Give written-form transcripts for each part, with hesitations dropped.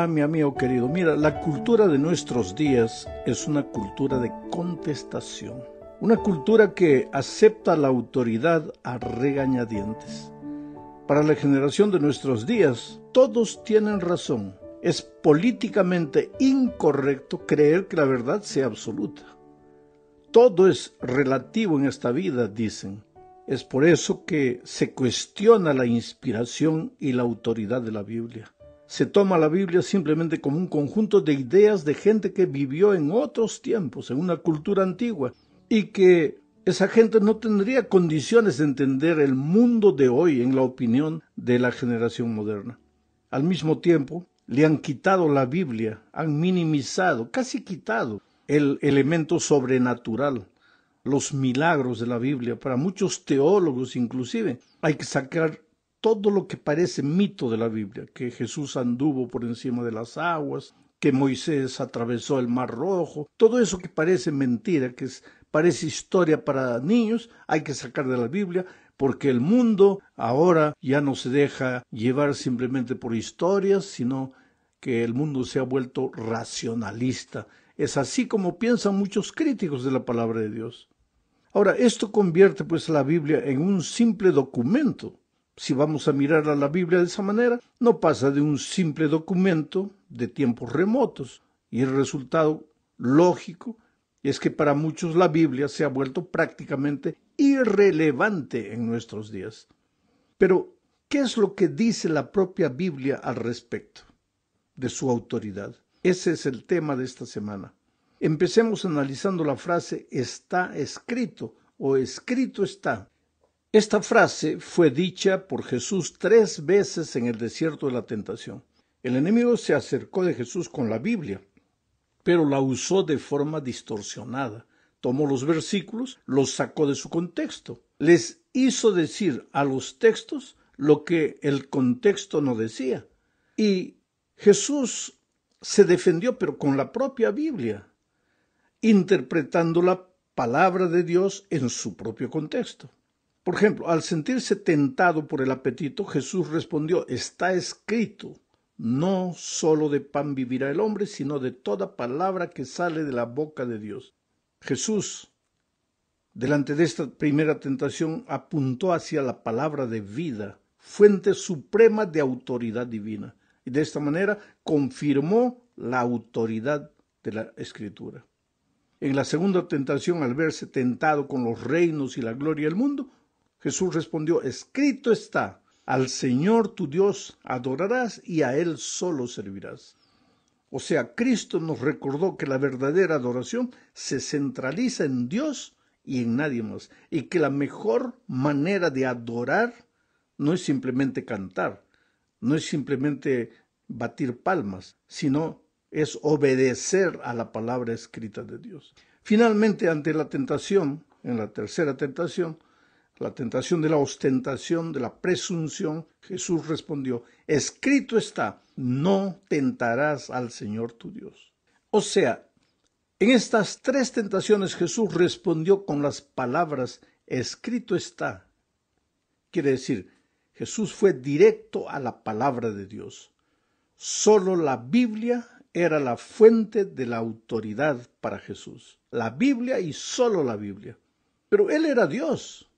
Mi amigo querido, mira, la cultura de nuestros días es una cultura de contestación, una cultura que acepta la autoridad a regañadientes. Para la generación de nuestros días, todos tienen razón. Es políticamente incorrecto creer que la verdad sea absoluta. Todo es relativo en esta vida, dicen. Es por eso que se cuestiona la inspiración y la autoridad de la Biblia. Se toma la Biblia simplemente como un conjunto de ideas de gente que vivió en otros tiempos, en una cultura antigua, y que esa gente no tendría condiciones de entender el mundo de hoy en la opinión de la generación moderna. Al mismo tiempo, le han quitado la Biblia, han minimizado, casi quitado el elemento sobrenatural, los milagros de la Biblia. Para muchos teólogos inclusive hay que sacar todo lo que parece mito de la Biblia, que Jesús anduvo por encima de las aguas, que Moisés atravesó el Mar Rojo, todo eso que parece mentira, parece historia para niños, hay que sacar de la Biblia, porque el mundo ahora ya no se deja llevar simplemente por historias, sino que el mundo se ha vuelto racionalista. Es así como piensan muchos críticos de la palabra de Dios. Ahora, esto convierte pues la Biblia en un simple documento. Si vamos a mirar a la Biblia de esa manera, no pasa de un simple documento de tiempos remotos. Y el resultado lógico es que para muchos la Biblia se ha vuelto prácticamente irrelevante en nuestros días. Pero, ¿qué es lo que dice la propia Biblia al respecto de su autoridad? Ese es el tema de esta semana. Empecemos analizando la frase está escrito o escrito está. Esta frase fue dicha por Jesús 3 veces en el desierto de la tentación. El enemigo se acercó de Jesús con la Biblia, pero la usó de forma distorsionada. Tomó los versículos, los sacó de su contexto. Les hizo decir a los textos lo que el contexto no decía. Y Jesús se defendió, pero con la propia Biblia, interpretando la palabra de Dios en su propio contexto. Por ejemplo, al sentirse tentado por el apetito, Jesús respondió, está escrito, no solo de pan vivirá el hombre, sino de toda palabra que sale de la boca de Dios. Jesús, delante de esta primera tentación, apuntó hacia la palabra de vida, fuente suprema de autoridad divina, y de esta manera confirmó la autoridad de la Escritura. En la segunda tentación, al verse tentado con los reinos y la gloria del mundo, Jesús respondió, escrito está, al Señor tu Dios adorarás y a Él solo servirás. O sea, Cristo nos recordó que la verdadera adoración se centraliza en Dios y en nadie más, y que la mejor manera de adorar no es simplemente cantar, no es simplemente batir palmas, sino es obedecer a la palabra escrita de Dios. Finalmente, ante la tentación, en la tercera tentación, la tentación de la ostentación, de la presunción, Jesús respondió, escrito está, no tentarás al Señor tu Dios. O sea, en estas tres tentaciones Jesús respondió con las palabras, escrito está. Quiere decir, Jesús fue directo a la palabra de Dios. Solo la Biblia era la fuente de la autoridad para Jesús. La Biblia y solo la Biblia. Pero Él era Dios.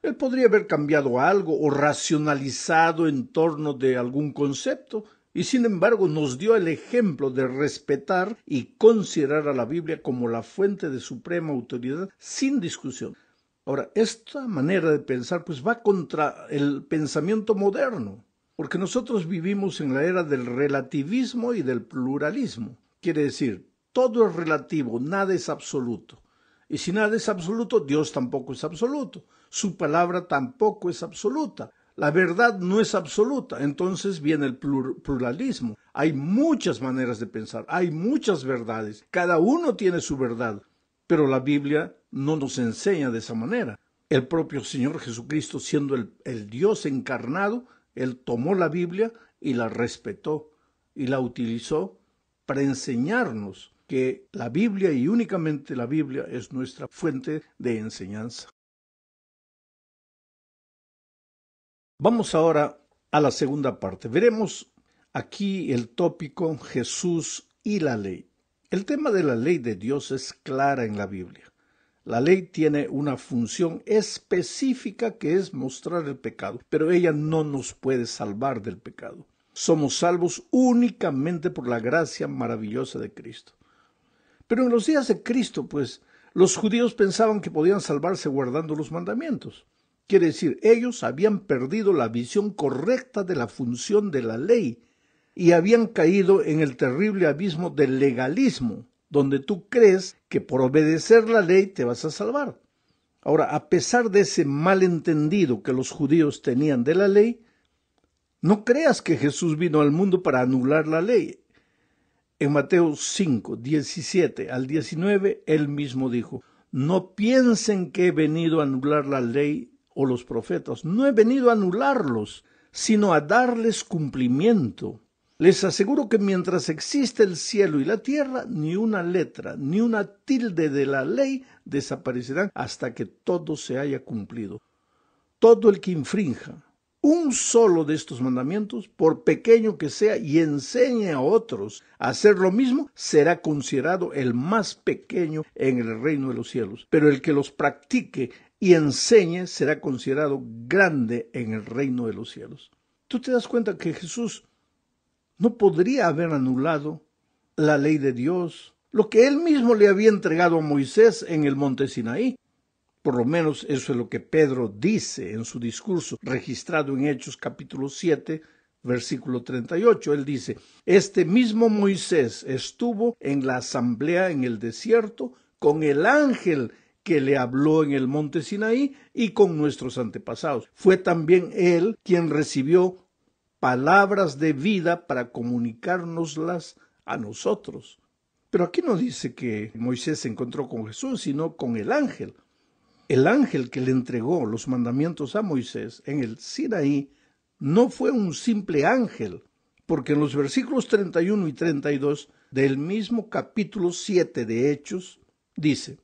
Él podría haber cambiado algo o racionalizado en torno de algún concepto, y sin embargo nos dio el ejemplo de respetar y considerar a la Biblia como la fuente de suprema autoridad sin discusión. Ahora, esta manera de pensar pues va contra el pensamiento moderno, porque nosotros vivimos en la era del relativismo y del pluralismo. Quiere decir, todo es relativo, nada es absoluto. Y si nada es absoluto, Dios tampoco es absoluto. Su palabra tampoco es absoluta. La verdad no es absoluta. Entonces viene el pluralismo. Hay muchas maneras de pensar, hay muchas verdades. Cada uno tiene su verdad. Pero la Biblia no nos enseña de esa manera. El propio Señor Jesucristo, siendo el Dios encarnado, Él tomó la Biblia y la respetó y la utilizó para enseñarnos que la Biblia y únicamente la Biblia es nuestra fuente de enseñanza. Vamos ahora a la segunda parte. Veremos Aquí el tópico Jesús y la ley. El tema de la ley de Dios es clara en la Biblia. La ley tiene una función específica que es mostrar el pecado, pero ella no nos puede salvar del pecado. Somos salvos únicamente por la gracia maravillosa de Cristo. Pero en los días de Cristo, pues, los judíos pensaban que podían salvarse guardando los mandamientos. Quiere decir, ellos habían perdido la visión correcta de la función de la ley y habían caído en el terrible abismo del legalismo, donde tú crees que por obedecer la ley te vas a salvar. Ahora, a pesar de ese malentendido que los judíos tenían de la ley, no creas que Jesús vino al mundo para anular la ley. En Mateo 5, 17 al 19, él mismo dijo, no piensen que he venido a anular la ley o los profetas. No he venido a anularlos, sino a darles cumplimiento. Les aseguro que mientras existe el cielo y la tierra, ni una letra, ni una tilde de la ley desaparecerán hasta que todo se haya cumplido. Todo el que infrinja un solo de estos mandamientos, por pequeño que sea, y enseñe a otros a hacer lo mismo, será considerado el más pequeño en el reino de los cielos. Pero el que los practique y enseñe será considerado grande en el reino de los cielos. ¿Tú te das cuenta que Jesús no podría haber anulado la ley de Dios, lo que él mismo le había entregado a Moisés en el monte Sinaí? Por lo menos eso es lo que Pedro dice en su discurso registrado en Hechos capítulo 7, versículo 38. Él dice, este mismo Moisés estuvo en la asamblea en el desierto con el ángel que le habló en el monte Sinaí y con nuestros antepasados. Fue también él quien recibió palabras de vida para comunicárnoslas a nosotros. Pero aquí no dice que Moisés se encontró con Jesús, sino con el ángel. El ángel que le entregó los mandamientos a Moisés en el Sinaí no fue un simple ángel, porque en los versículos 31 y 32 del mismo capítulo 7 de Hechos dice,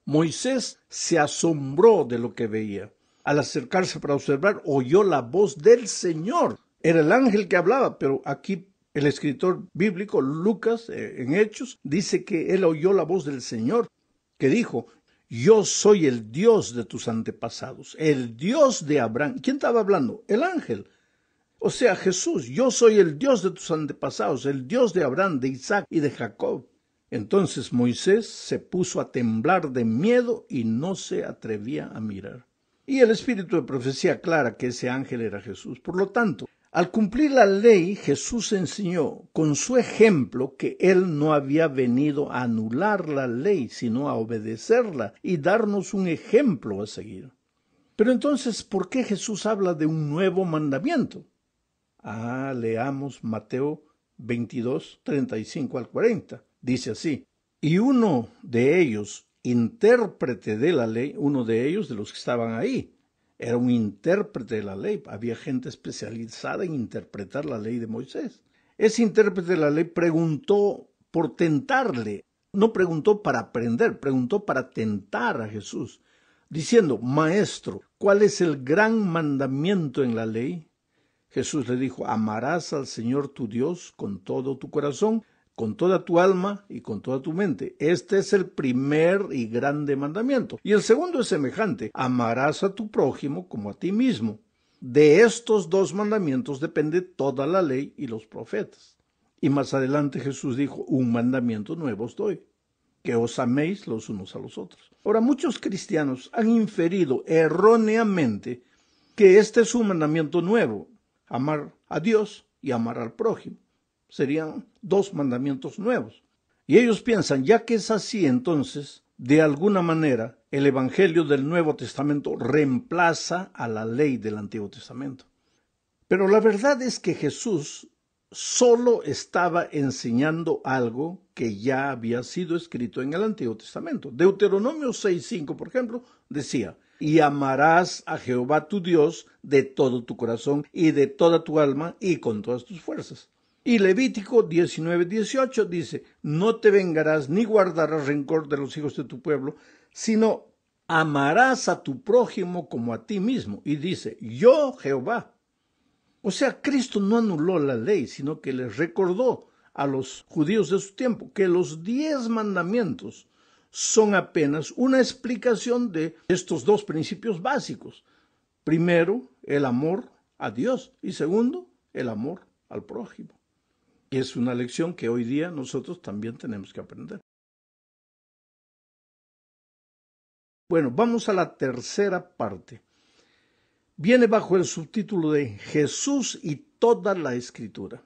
Moisés se asombró de lo que veía. Al acercarse para observar, oyó la voz del Señor. Era el ángel que hablaba, pero aquí el escritor bíblico Lucas, en Hechos, dice que él oyó la voz del Señor, que dijo, yo soy el Dios de tus antepasados, el Dios de Abraham. ¿Quién estaba hablando? El ángel. O sea, Jesús, yo soy el Dios de tus antepasados, el Dios de Abraham, de Isaac y de Jacob. Entonces Moisés se puso a temblar de miedo y no se atrevía a mirar. Y el espíritu de profecía aclara que ese ángel era Jesús. Por lo tanto, al cumplir la ley, Jesús enseñó con su ejemplo que él no había venido a anular la ley, sino a obedecerla y darnos un ejemplo a seguir. Pero entonces, ¿por qué Jesús habla de un nuevo mandamiento? Leamos Mateo 22, 35 al 40. Dice así, y uno de ellos, intérprete de la ley, uno de ellos de los que estaban ahí, era un intérprete de la ley. Había gente especializada en interpretar la ley de Moisés. Ese intérprete de la ley preguntó por tentarle. No preguntó para aprender, preguntó para tentar a Jesús, diciendo, Maestro, ¿cuál es el gran mandamiento en la ley? Jesús le dijo, amarás al Señor tu Dios con todo tu corazón, con toda tu alma y con toda tu mente. Este es el primer y grande mandamiento. Y el segundo es semejante, amarás a tu prójimo como a ti mismo. De estos dos mandamientos depende toda la ley y los profetas. Y más adelante Jesús dijo, un mandamiento nuevo os doy, que os améis los unos a los otros. Ahora, muchos cristianos han inferido erróneamente que este es un mandamiento nuevo, amar a Dios y amar al prójimo. Serían dos mandamientos nuevos. Y ellos piensan, ya que es así, entonces, de alguna manera, el Evangelio del Nuevo Testamento reemplaza a la ley del Antiguo Testamento. Pero la verdad es que Jesús solo estaba enseñando algo que ya había sido escrito en el Antiguo Testamento. Deuteronomio 6:5, por ejemplo, decía, y amarás a Jehová tu Dios de todo tu corazón y de toda tu alma y con todas tus fuerzas. Y Levítico 19:18 dice, no te vengarás ni guardarás rencor de los hijos de tu pueblo, sino amarás a tu prójimo como a ti mismo. Y dice, yo Jehová. O sea, Cristo no anuló la ley, sino que les recordó a los judíos de su tiempo que los 10 mandamientos son apenas una explicación de estos dos principios básicos. Primero, el amor a Dios y segundo, el amor al prójimo. Y es una lección que hoy día nosotros también tenemos que aprender. Bueno, vamos a la tercera parte. Viene bajo el subtítulo de Jesús y toda la Escritura.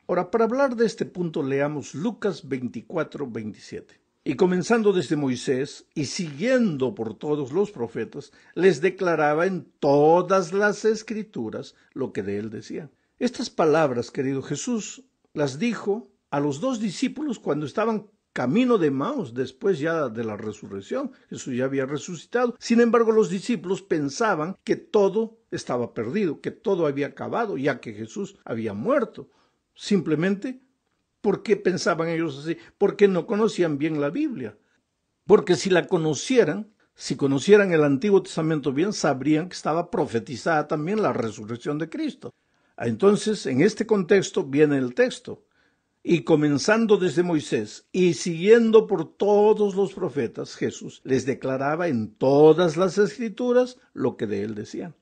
Ahora, para hablar de este punto, leamos Lucas 24, 27. Y comenzando desde Moisés y siguiendo por todos los profetas, les declaraba en todas las Escrituras lo que de él decían. Estas palabras, querido Jesús, las dijo a los 2 discípulos cuando estaban camino de Emaús, después ya de la resurrección. Jesús ya había resucitado. Sin embargo, los discípulos pensaban que todo estaba perdido, que todo había acabado, ya que Jesús había muerto. Simplemente, ¿por qué pensaban ellos así? Porque no conocían bien la Biblia. Porque si la conocieran, si conocieran el Antiguo Testamento bien, sabrían que estaba profetizada también la resurrección de Cristo. Entonces, en este contexto viene el texto. Y comenzando desde Moisés y siguiendo por todos los profetas, Jesús les declaraba en todas las Escrituras lo que de él decían.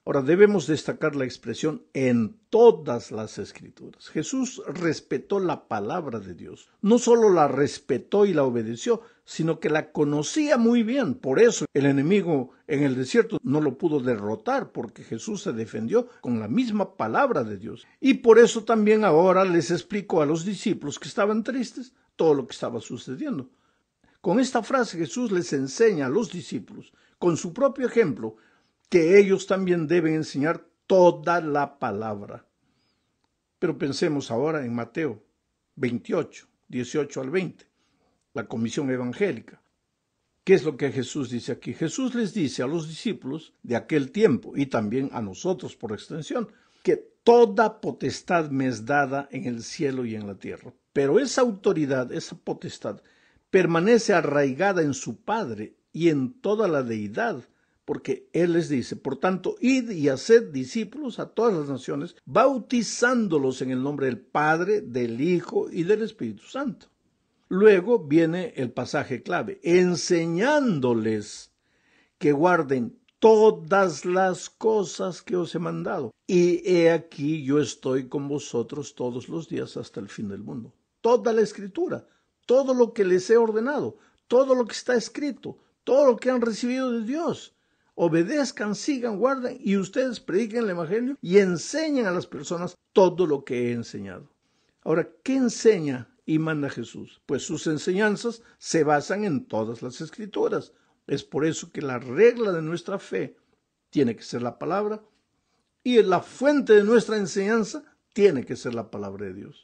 Ahora debemos destacar la expresión en todas las Escrituras. Jesús respetó la palabra de Dios. No solo la respetó y la obedeció, sino que la conocía muy bien. Por eso el enemigo en el desierto no lo pudo derrotar, porque Jesús se defendió con la misma palabra de Dios. Y por eso también ahora les explicó a los discípulos que estaban tristes todo lo que estaba sucediendo. Con esta frase Jesús les enseña a los discípulos, con su propio ejemplo, que ellos también deben enseñar toda la palabra. Pero pensemos ahora en Mateo 28, 18 al 20, la comisión evangélica. ¿Qué es lo que Jesús dice aquí? Jesús les dice a los discípulos de aquel tiempo, y también a nosotros por extensión, que toda potestad me es dada en el cielo y en la tierra. Pero esa autoridad, esa potestad, permanece arraigada en su Padre y en toda la deidad, porque Él les dice, por tanto, id y haced discípulos a todas las naciones, bautizándolos en el nombre del Padre, del Hijo y del Espíritu Santo. Luego viene el pasaje clave, enseñándoles que guarden todas las cosas que os he mandado. Y he aquí yo estoy con vosotros todos los días hasta el fin del mundo. Toda la Escritura, todo lo que les he ordenado, todo lo que está escrito, todo lo que han recibido de Dios. Obedezcan, sigan, guarden y ustedes prediquen el Evangelio y enseñen a las personas todo lo que he enseñado. Ahora, ¿qué enseña y manda Jesús? Pues sus enseñanzas se basan en todas las Escrituras. Es por eso que la regla de nuestra fe tiene que ser la palabra y la fuente de nuestra enseñanza tiene que ser la palabra de Dios.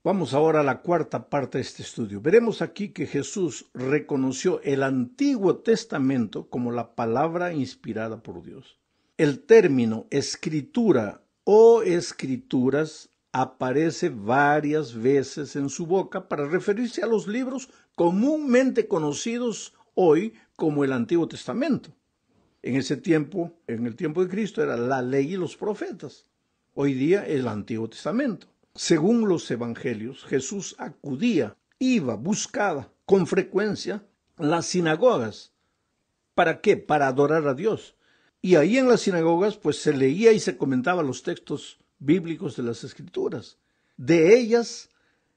Vamos ahora a la cuarta parte de este estudio. Veremos aquí que Jesús reconoció el Antiguo Testamento como la palabra inspirada por Dios. El término escritura o escrituras aparece varias veces en su boca para referirse a los libros comúnmente conocidos hoy como el Antiguo Testamento. En ese tiempo, en el tiempo de Cristo, era la ley y los profetas. Hoy día el Antiguo Testamento. Según los evangelios, Jesús acudía, iba, buscaba con frecuencia las sinagogas. ¿Para qué? Para adorar a Dios. Y ahí en las sinagogas pues se leía y se comentaba los textos bíblicos de las Escrituras. De ellas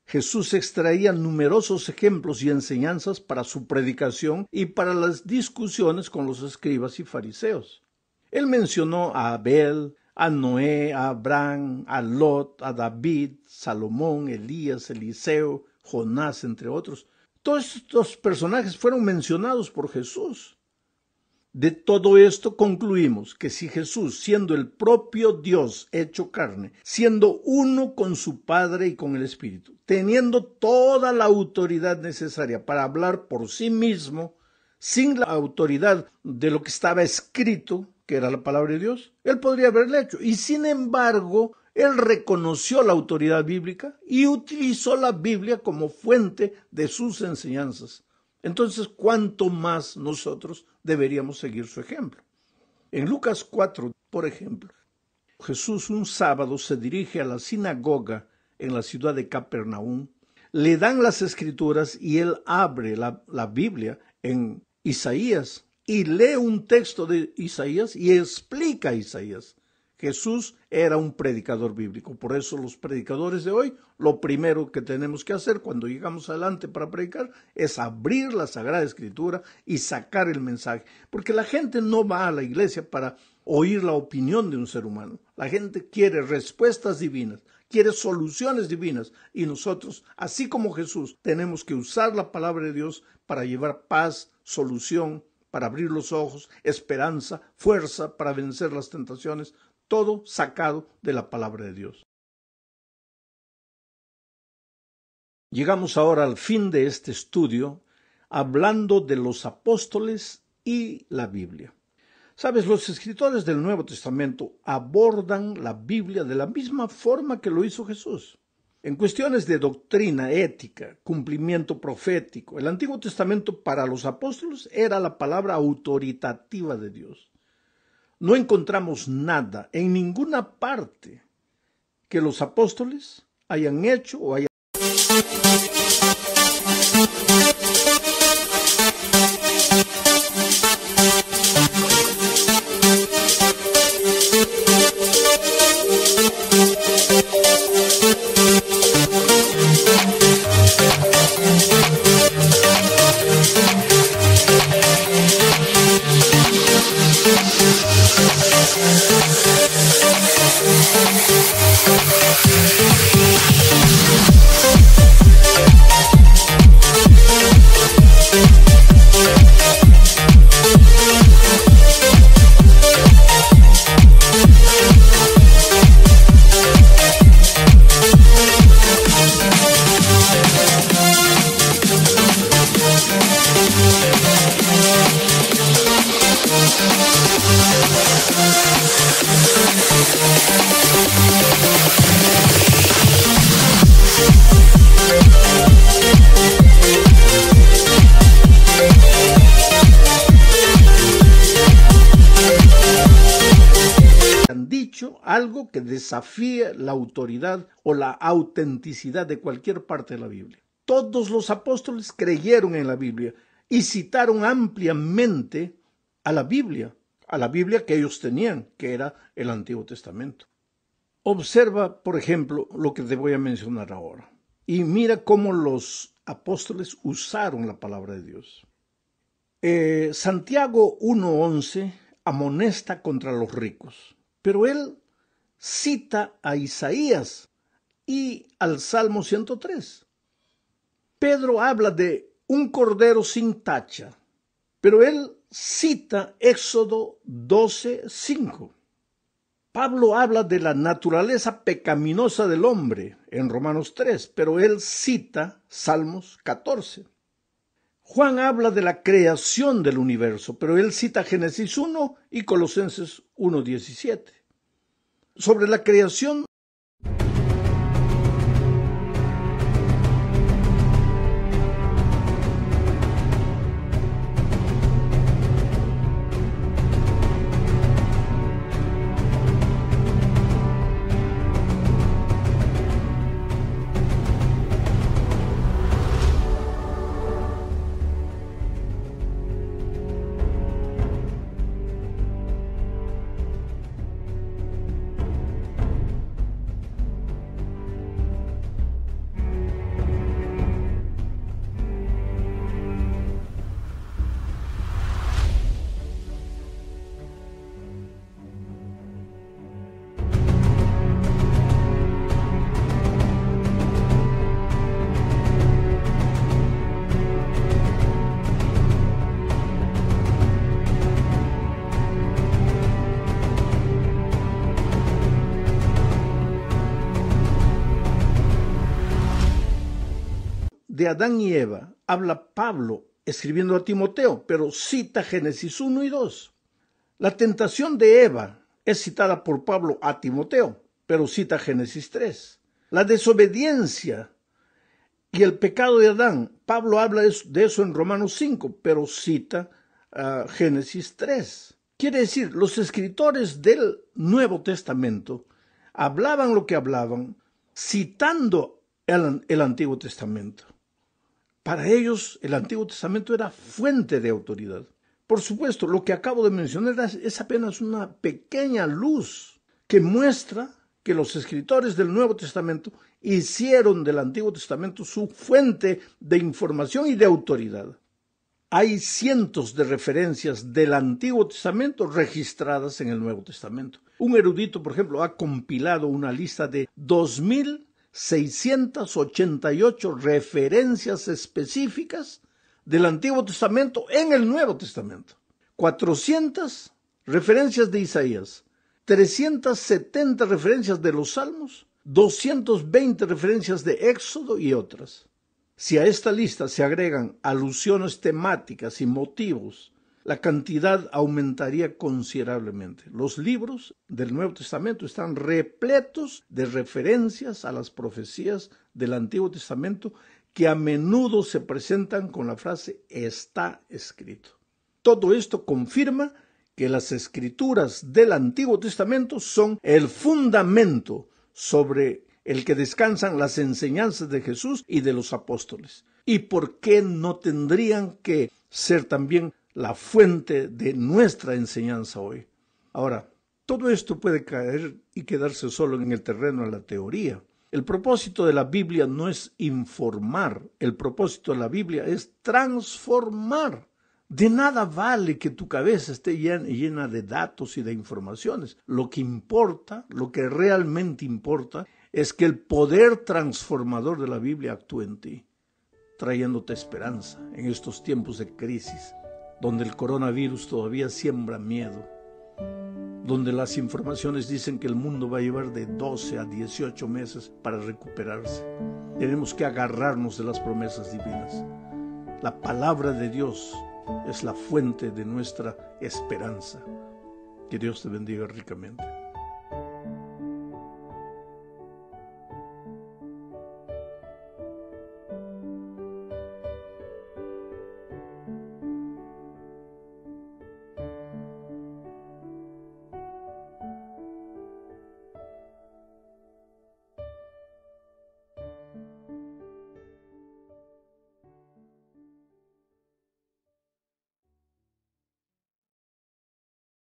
Jesús extraía numerosos ejemplos y enseñanzas para su predicación y para las discusiones con los escribas y fariseos. Él mencionó a Abel, a Noé, a Abraham, a Lot, a David, Salomón, Elías, Eliseo, Jonás, entre otros. Todos estos personajes fueron mencionados por Jesús. De todo esto concluimos que si Jesús, siendo el propio Dios hecho carne, siendo uno con su Padre y con el Espíritu, teniendo toda la autoridad necesaria para hablar por sí mismo, sin la autoridad de lo que estaba escrito, que era la palabra de Dios, él podría haberle hecho. Y sin embargo, él reconoció la autoridad bíblica y utilizó la Biblia como fuente de sus enseñanzas. Entonces, ¿cuánto más nosotros deberíamos seguir su ejemplo? En Lucas 4, por ejemplo, Jesús un sábado se dirige a la sinagoga en la ciudad de Capernaum, le dan las escrituras y él abre la Biblia en Isaías y lee un texto de Isaías y explica Isaías. Jesús era un predicador bíblico. Por eso los predicadores de hoy, lo primero que tenemos que hacer cuando llegamos adelante para predicar es abrir la Sagrada Escritura y sacar el mensaje. Porque la gente no va a la iglesia para oír la opinión de un ser humano. La gente quiere respuestas divinas, quiere soluciones divinas. Y nosotros, así como Jesús, tenemos que usar la palabra de Dios para llevar paz, solución, para abrir los ojos, esperanza, fuerza para vencer las tentaciones. Todo sacado de la palabra de Dios. Llegamos ahora al fin de este estudio, hablando de los apóstoles y la Biblia. Sabes, los escritores del Nuevo Testamento abordan la Biblia de la misma forma que lo hizo Jesús. En cuestiones de doctrina, ética, cumplimiento profético, el Antiguo Testamento para los apóstoles era la palabra autoritativa de Dios. No encontramos nada en ninguna parte que los apóstoles hayan hecho o hayan... algo que desafíe la autoridad o la autenticidad de cualquier parte de la Biblia. Todos los apóstoles creyeron en la Biblia y citaron ampliamente a la Biblia que ellos tenían, que era el Antiguo Testamento. Observa, por ejemplo, lo que te voy a mencionar ahora, y mira cómo los apóstoles usaron la palabra de Dios. Santiago 1:11 amonesta contra los ricos, pero él cita a Isaías y al Salmo 103. Pedro habla de un cordero sin tacha, pero él cita Éxodo 12:5. Pablo habla de la naturaleza pecaminosa del hombre en Romanos 3, pero él cita Salmos 14. Juan habla de la creación del universo, pero él cita Génesis 1 y Colosenses 1:17. Sobre la creación, de Adán y Eva habla Pablo escribiendo a Timoteo, pero cita Génesis 1 y 2. La tentación de Eva es citada por Pablo a Timoteo, pero cita Génesis 3. La desobediencia y el pecado de Adán, Pablo habla de eso en Romanos 5, pero cita Génesis 3. Quiere decir, los escritores del Nuevo Testamento hablaban lo que hablaban, citando el Antiguo Testamento. Para ellos, el Antiguo Testamento era fuente de autoridad. Por supuesto, lo que acabo de mencionar es apenas una pequeña luz que muestra que los escritores del Nuevo Testamento hicieron del Antiguo Testamento su fuente de información y de autoridad. Hay cientos de referencias del Antiguo Testamento registradas en el Nuevo Testamento. Un erudito, por ejemplo, ha compilado una lista de 2.688 referencias específicas del Antiguo Testamento en el Nuevo Testamento. 400 referencias de Isaías, 370 referencias de los Salmos, 220 referencias de Éxodo y otras. Si a esta lista se agregan alusiones temáticas y motivos, la cantidad aumentaría considerablemente. Los libros del Nuevo Testamento están repletos de referencias a las profecías del Antiguo Testamento que a menudo se presentan con la frase «está escrito». Todo esto confirma que las escrituras del Antiguo Testamento son el fundamento sobre el que descansan las enseñanzas de Jesús y de los apóstoles. ¿Y por qué no tendrían que ser también la fuente de nuestra enseñanza hoy? Ahora, todo esto puede caer y quedarse solo en el terreno de la teoría. El propósito de la Biblia no es informar, el propósito de la Biblia es transformar. De nada vale que tu cabeza esté llena de datos y de informaciones. Lo que importa, lo que realmente importa, es que el poder transformador de la Biblia actúe en ti, trayéndote esperanza en estos tiempos de crisis, donde el coronavirus todavía siembra miedo, donde las informaciones dicen que el mundo va a llevar de 12 a 18 meses para recuperarse. Tenemos que agarrarnos de las promesas divinas. La palabra de Dios es la fuente de nuestra esperanza. Que Dios te bendiga ricamente.